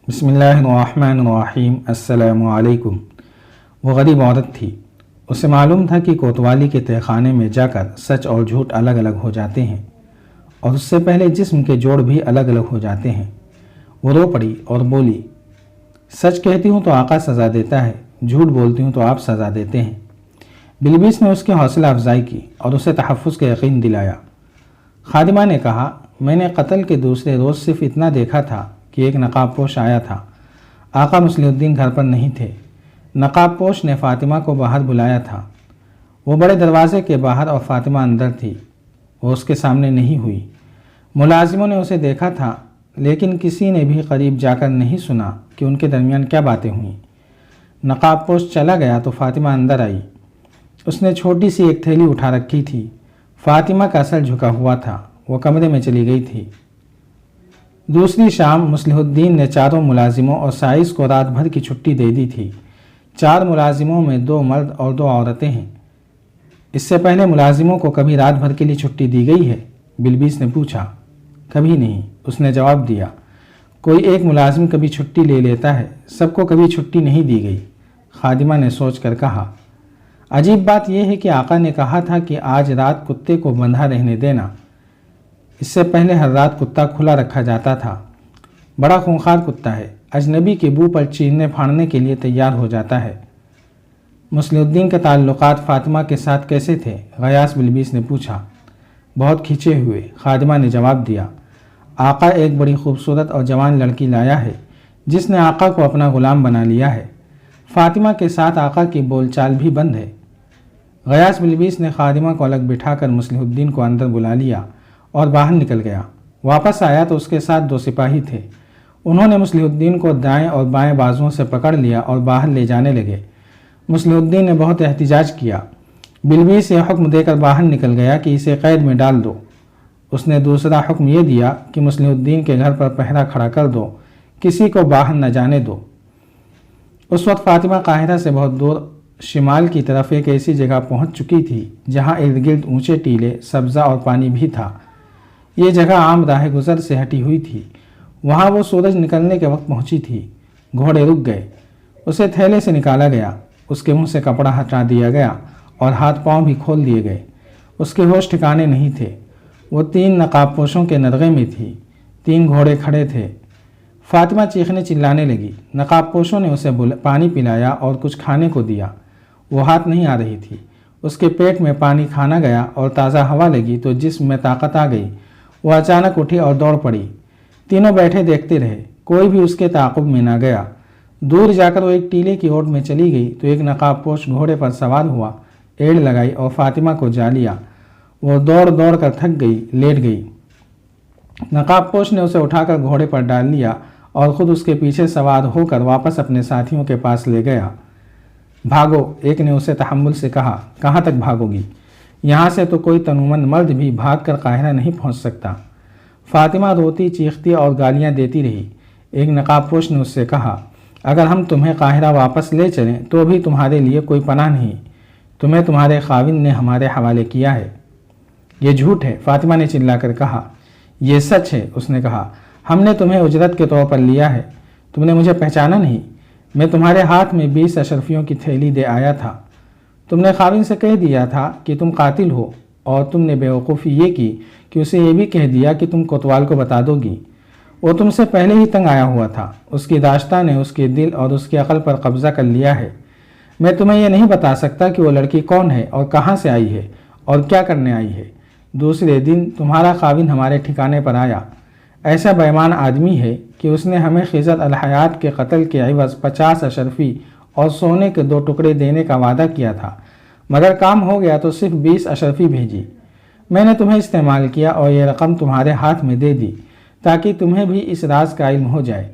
बिस्मिल्लाहिर्रहमानिर्रहीम। अस्सलामु अलैकुम। वो गरीब औरत थी। उसे मालूम था कि कोतवाली के तहखाने में जाकर सच और झूठ अलग अलग हो जाते हैं और उससे पहले जिस्म के जोड़ भी अलग अलग हो जाते हैं। वो रो पड़ी और बोली, सच कहती हूँ तो आका सज़ा देता है, झूठ बोलती हूँ तो आप सज़ा देते हैं। बिलबिस ने उसकी हौसला अफजाई की और उसे तहफ़्फ़ुज़ का यकीन दिलाया। खादिमा ने कहा, मैंने कत्ल के दूसरे रोज़ सिर्फ इतना देखा था कि एक नकाबपोश आया था। आका मुस्लिहुद्दीन घर पर नहीं थे। नकाबपोश ने फ़ातिमा को बाहर बुलाया था। वो बड़े दरवाजे के बाहर और फ़ातिमा अंदर थी। वो उसके सामने नहीं हुई। मुलाजिमों ने उसे देखा था, लेकिन किसी ने भी करीब जाकर नहीं सुना कि उनके दरमियान क्या बातें हुईं। नकाबपोश चला गया तो फ़ातिमा अंदर आई। उसने छोटी सी एक थैली उठा रखी थी। फ़ातिमा का सर झुका हुआ था। वो कमरे में चली गई थी। दूसरी शाम मुस्लिहुद्दीन ने चारों मुलाजिमों और साइस को रात भर की छुट्टी दे दी थी। 4 मुलाजिमों में 2 मर्द और 2 औरतें हैं। इससे पहले मुलाजिमों को कभी रात भर के लिए छुट्टी दी गई है? बिलबिस ने पूछा। कभी नहीं, उसने जवाब दिया। कोई एक मुलाजिम कभी छुट्टी ले लेता है, सबको कभी छुट्टी नहीं दी गई। खादिमा ने सोच कर कहा, अजीब बात यह है कि आका ने कहा था कि आज रात कुत्ते को बंधा रहने देना। इससे पहले हर रात कुत्ता खुला रखा जाता था। बड़ा खूंखार कुत्ता है, अजनबी के मुंह पर चीरने फाड़ने के लिए तैयार हो जाता है। मुस्लिहुद्दीन के ताल्लुकात फ़ातिमा के साथ कैसे थे? गयास बिलबिस ने पूछा। बहुत खिंचे हुए, खादिमा ने जवाब दिया। आका एक बड़ी खूबसूरत और जवान लड़की लाया है जिसने आका को अपना ग़ुलाम बना लिया है। फ़ातिमा के साथ आका की बोलचाल भी बंद है। गयास बिलबिस ने खादिमा को अलग बिठाकर मुस्लिहुद्दीन को अंदर बुला लिया और बाहर निकल गया। वापस आया तो उसके साथ 2 सिपाही थे। उन्होंने मुस्लिहुद्दीन को दाएं और बाएं बाजुओं से पकड़ लिया और बाहर ले जाने लगे। मुस्लिहुद्दीन ने बहुत एहतिजाज किया। बिलबिस ये हुक्म देकर बाहर निकल गया कि इसे कैद में डाल दो। उसने दूसरा हुक्म ये दिया कि मुस्लिहुद्दीन के घर पर पहरा खड़ा कर दो, किसी को बाहर न जाने दो। उस वक्त फ़ातिमा काहिरा से बहुत दूर शिमाल की तरफ एक ऐसी जगह पहुँच चुकी थी जहाँ इर्द गिर्द ऊँचे टीले, सब्ज़ा और पानी भी था। ये जगह आम राह गुज़र से हटी हुई थी। वहाँ वो सूरज निकलने के वक्त पहुँची थी। घोड़े रुक गए। उसे थैले से निकाला गया। उसके मुंह से कपड़ा हटा दिया गया और हाथ पांव भी खोल दिए गए। उसके होश ठिकाने नहीं थे। वो 3 नकाबपोशों के नदग़े में थी। 3 घोड़े खड़े थे। फ़ातिमा चीखने चिल्लाने लगी। नकाबपोशों ने उसे पानी पिलाया और कुछ खाने को दिया। वो हाथ नहीं आ रही थी। उसके पेट में पानी खाना गया और ताज़ा हवा लगी तो जिस्म में ताकत आ गई। वो अचानक उठी और दौड़ पड़ी। तीनों बैठे देखते रहे, कोई भी उसके ताक़ुब में ना गया। दूर जाकर वो एक टीले की ओट में चली गई तो एक नकाबपोश घोड़े पर सवार हुआ, एड़ लगाई और फ़ातिमा को जा लिया। वो दौड़ दौड़ कर थक गई, लेट गई। नकाबपोश ने उसे उठाकर घोड़े पर डाल लिया और ख़ुद उसके पीछे सवार होकर वापस अपने साथियों के पास ले गया। भागो, एक ने उसे तहम्मुल से कहा। कहाँ तक भागोगी? यहाँ से तो कोई तनुमंद मर्द भी भागकर काहिरा नहीं पहुँच सकता। फ़ातिमा रोती, चीखती और गालियाँ देती रही। एक नकाबपोश ने उससे कहा, अगर हम तुम्हें काहिरा वापस ले चलें तो भी तुम्हारे लिए कोई पनाह नहीं। तुम्हें तुम्हारे खाविन ने हमारे हवाले किया है। ये झूठ है, फ़ातिमा ने चिल्लाकर कहा। ये सच है, उसने कहा। हमने तुम्हें उजरत के तौर पर लिया है। तुमने मुझे पहचाना नहीं। मैं तुम्हारे हाथ में 20 अशरफियों की थैली दे आया था। तुमने खाविन से कह दिया था कि तुम कातिल हो और तुमने बेवकूफ़ी ये की कि उसे ये भी कह दिया कि तुम कोतवाल को बता दोगी। वो तुमसे पहले ही तंग आया हुआ था। उसकी दाश्ता ने उसके दिल और उसकी अक़ल पर कब्ज़ा कर लिया है। मैं तुम्हें यह नहीं बता सकता कि वो लड़की कौन है और कहाँ से आई है और क्या करने आई है। दूसरे दिन तुम्हारा खाविन हमारे ठिकाने पर आया। ऐसा बेईमान आदमी है कि उसने हमें खिज़र अल-हयात के कत्ल के एवज़ 50 अशरफी और सोने के 2 टुकड़े देने का वादा किया था, मगर काम हो गया तो सिर्फ 20 अशरफी भेजी। मैंने तुम्हें इस्तेमाल किया और ये रकम तुम्हारे हाथ में दे दी ताकि तुम्हें भी इस राज का इल्म हो जाए।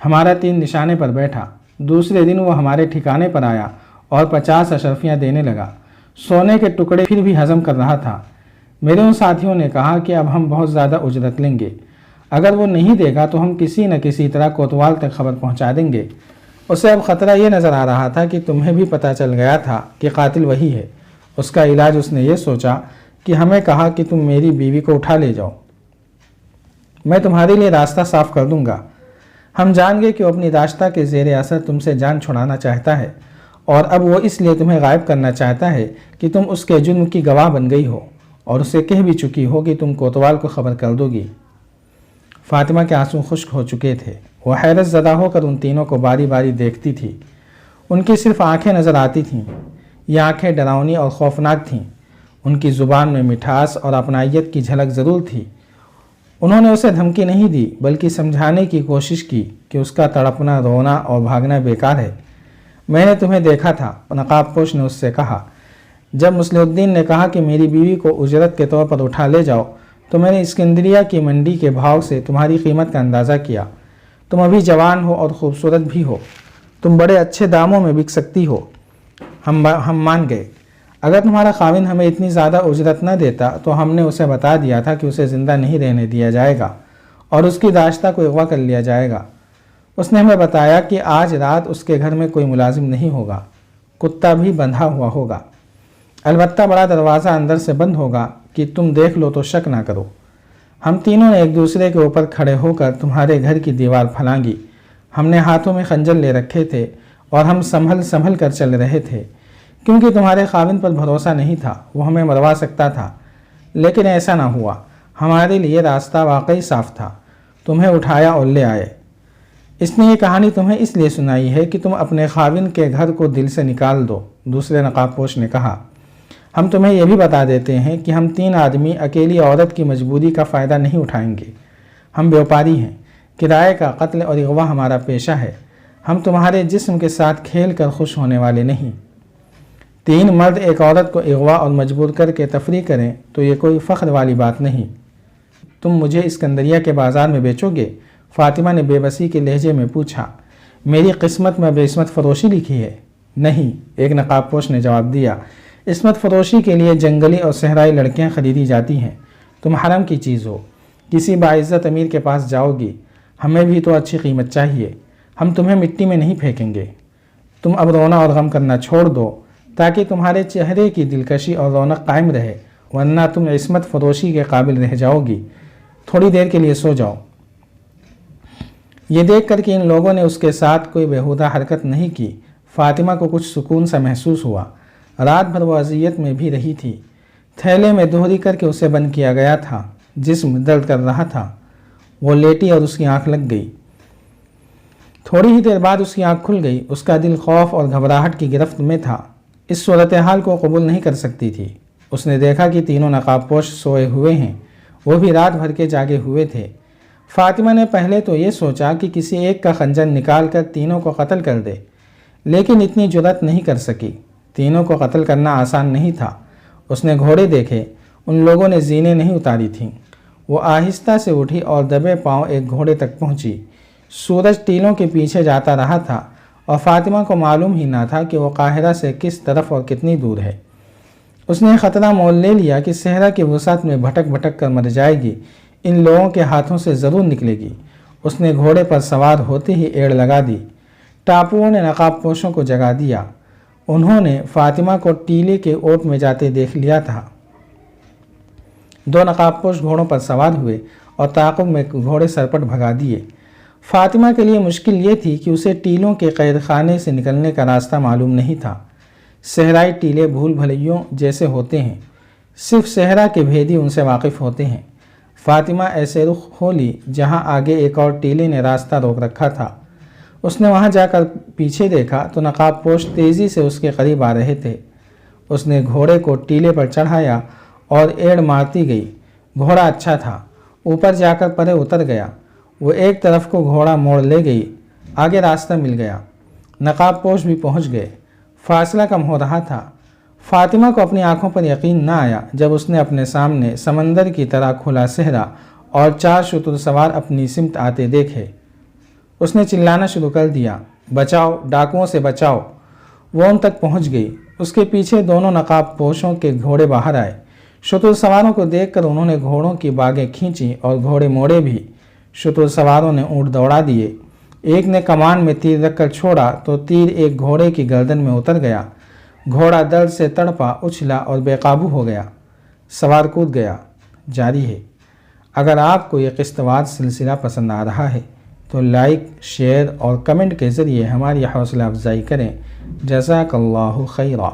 हमारा 3 निशाने पर बैठा। दूसरे दिन वो हमारे ठिकाने पर आया और 50 अशरफियाँ देने लगा। सोने के टुकड़े फिर भी हजम कर रहा था। मेरे उन साथियों ने कहा कि अब हम बहुत ज़्यादा उजरत लेंगे। अगर वो नहीं देगा तो हम किसी न किसी तरह कोतवाल तक खबर पहुँचा देंगे। उसे अब ख़तरा ये नज़र आ रहा था कि तुम्हें भी पता चल गया था कि कातिल वही है। उसका इलाज उसने ये सोचा कि हमें कहा कि तुम मेरी बीवी को उठा ले जाओ, मैं तुम्हारे लिए रास्ता साफ़ कर दूंगा। ہم جان گئے کہ وہ اپنی داشتہ کے زیر اثر تم سے جان چھڑانا چاہتا ہے، اور اب وہ اس لیے تمہیں غائب کرنا چاہتا ہے کہ تم اس کے جرم کی گواہ بن گئی ہو اور اسے کہہ بھی چکی ہو کہ تم کوتوال کو خبر کر دو گی۔ فاطمہ کے آنسو خشک ہو چکے تھے۔ وہ حیرت زدہ ہو کر ان تینوں کو باری باری دیکھتی تھی۔ ان کی صرف آنکھیں نظر آتی تھیں۔ یہ آنکھیں ڈراؤنی اور خوفناک تھیں۔ ان کی زبان میں مٹھاس اور اپنائیت کی جھلک ضرور تھی۔ انہوں نے اسے دھمکی نہیں دی بلکہ سمجھانے کی کوشش کی کہ اس کا تڑپنا، رونا اور بھاگنا بیکار ہے۔ میں نے تمہیں دیکھا تھا، نقاب پوش نے اس سے کہا۔ جب مصلح الدین نے کہا کہ میری بیوی کو اجرت کے طور پر اٹھا لے جاؤ تو میں نے اسکندریہ کی منڈی کے بھاؤ سے تمہاری قیمت کا اندازہ کیا۔ تم ابھی جوان ہو اور خوبصورت بھی ہو، تم بڑے اچھے داموں میں بک سکتی ہو۔ ہم مان گئے۔ اگر تمہارا خاوند ہمیں اتنی زیادہ اجرت نہ دیتا تو ہم نے اسے بتا دیا تھا کہ اسے زندہ نہیں رہنے دیا جائے گا اور اس کی داشتہ کو اغوا کر لیا جائے گا۔ اس نے ہمیں بتایا کہ آج رات اس کے گھر میں کوئی ملازم نہیں ہوگا، کتا بھی بندھا ہوا ہوگا، البتہ بڑا دروازہ اندر سے بند ہوگا کہ تم دیکھ لو تو شک نہ کرو۔ ہم تینوں نے ایک دوسرے کے اوپر کھڑے ہو کر تمہارے گھر کی دیوار پھلانگی۔ ہم نے ہاتھوں میں خنجر لے رکھے تھے اور ہم سنبھل کر چل رہے تھے کیونکہ تمہارے خاوند پر بھروسہ نہیں تھا، وہ ہمیں مروا سکتا تھا، لیکن ایسا نہ ہوا۔ ہمارے لیے راستہ واقعی صاف تھا، تمہیں اٹھایا اور لے آئے۔ اس نے یہ کہانی تمہیں اس لیے سنائی ہے کہ تم اپنے خاوند کے گھر کو دل سے نکال دو، دوسرے نقاب پوش نے کہا۔ ہم تمہیں یہ بھی بتا دیتے ہیں کہ ہم 3 آدمی اکیلی عورت کی مجبوری کا فائدہ نہیں اٹھائیں گے۔ ہم بیوپاری ہیں، کرائے کا قتل اور اغوا ہمارا پیشہ ہے۔ ہم تمہارے جسم کے ساتھ کھیل کر خوش ہونے والے نہیں۔ 3 مرد ایک عورت کو اغوا اور مجبور کر کے تفریح کریں تو یہ کوئی فخر والی بات نہیں۔ تم مجھے اسکندریہ کے بازار میں بیچو گے؟ فاطمہ نے بے بسی کے لہجے میں پوچھا۔ میری قسمت میں بے عصمت فروشی لکھی ہے؟ نہیں، ایک نقاب پوش نے جواب دیا۔ عصمت فروشی کے لیے جنگلی اور صحرائی لڑکیاں خریدی جاتی ہیں۔ تم حرم کی چیز ہو، کسی باعزت امیر کے پاس جاؤ گی، ہمیں بھی تو اچھی قیمت چاہیے۔ ہم تمہیں مٹی میں نہیں پھینکیں گے۔ تم اب رونا اور غم کرنا چھوڑ دو تاکہ تمہارے چہرے کی دلکشی اور رونق قائم رہے، ورنہ تم عصمت فروشی کے قابل رہ جاؤ گی۔ تھوڑی دیر کے لیے سو جاؤ۔ یہ دیکھ کر کہ ان لوگوں نے اس کے ساتھ کوئی بیہودہ حرکت نہیں کی، فاطمہ کو کچھ سکون سا محسوس ہوا۔ رات بھر وہ اذیت میں بھی رہی تھی۔ تھیلے میں دوہری کر کے اسے بند کیا گیا تھا، جسم درد کر رہا تھا۔ وہ لیٹی اور اس کی آنکھ لگ گئی۔ تھوڑی ہی دیر بعد اس کی آنکھ کھل گئی۔ اس کا دل خوف اور گھبراہٹ کی گرفت میں تھا، اس صورتحال کو قبول نہیں کر سکتی تھی۔ اس نے دیکھا کہ تینوں نقاب پوش سوئے ہوئے ہیں، وہ بھی رات بھر کے جاگے ہوئے تھے۔ فاطمہ نے پہلے تو یہ سوچا کہ کسی ایک کا خنجر نکال کر تینوں کو قتل کر دے، لیکن اتنی جرأت نہیں کر سکی۔ تینوں کو قتل کرنا آسان نہیں تھا۔ اس نے گھوڑے دیکھے، ان لوگوں نے زینیں نہیں اتاری تھیں۔ وہ آہستہ سے اٹھی اور دبے پاؤں ایک گھوڑے تک پہنچی۔ سورج ٹیلوں کے پیچھے جاتا رہا تھا اور فاطمہ کو معلوم ہی نہ تھا کہ وہ قاہرہ سے کس طرف اور کتنی دور ہے۔ اس نے خطرہ مول لے لیا کہ صحرا کی وسعت میں بھٹک بھٹک کر مر جائے گی، ان لوگوں کے ہاتھوں سے ضرور نکلے گی۔ اس نے گھوڑے پر سوار ہوتے ہی ایڑ لگا دی۔ ٹاپوؤں نے نقاب پوشوں کو جگا دیا۔ انہوں نے فاطمہ کو ٹیلے کے اوٹ میں جاتے دیکھ لیا تھا۔ 2 نقاب پوش گھوڑوں پر سوار ہوئے اور تعاقب میں گھوڑے سرپٹ بھگا دیے۔ فاطمہ کے لیے مشکل یہ تھی کہ اسے ٹیلوں کے قید خانے سے نکلنے کا راستہ معلوم نہیں تھا۔ صحرائی ٹیلے بھول بھلیوں جیسے ہوتے ہیں، صرف صحرا کے بھیدی ان سے واقف ہوتے ہیں۔ فاطمہ ایسے رخ ہو لی جہاں آگے ایک اور ٹیلے نے راستہ روک رکھا تھا۔ اس نے وہاں جا کر پیچھے دیکھا تو نقاب پوش تیزی سے اس کے قریب آ رہے تھے۔ اس نے گھوڑے کو ٹیلے پر چڑھایا اور ایڑ مارتی گئی۔ گھوڑا اچھا تھا، اوپر جا کر پرے اتر گیا۔ وہ ایک طرف کو گھوڑا موڑ لے گئی، آگے راستہ مل گیا۔ نقاب پوش بھی پہنچ گئے۔ فاصلہ کم ہو رہا تھا۔ فاطمہ کو اپنی آنکھوں پر یقین نہ آیا جب اس نے اپنے سامنے سمندر کی طرح کھلا صحرا اور 4 شتر سوار اپنی سمت آتے دیکھے۔ اس نے چلانا شروع کر دیا، بچاؤ، ڈاکوؤں سے بچاؤ۔ وہ ان تک پہنچ گئی۔ اس کے پیچھے دونوں نقاب پوشوں کے گھوڑے باہر آئے۔ شتر سواروں کو دیکھ کر انہوں نے گھوڑوں کی باگیں کھینچی اور گھوڑے موڑے بھی۔ شتر سواروں نے اونٹ دوڑا دیے۔ ایک نے کمان میں تیر رکھ کر چھوڑا تو تیر ایک گھوڑے کی گردن میں اتر گیا۔ گھوڑا درد سے تڑپا، اچھلا اور بے قابو ہو گیا۔ سوار کود گیا۔ جاری ہے۔ اگر آپ کو یہ قسط وار سلسلہ پسند آ رہا ہے تو لائک، شیئر اور کمنٹ کے ذریعے ہماری حوصلہ افزائی کریں۔ جزاک اللہ خیرا۔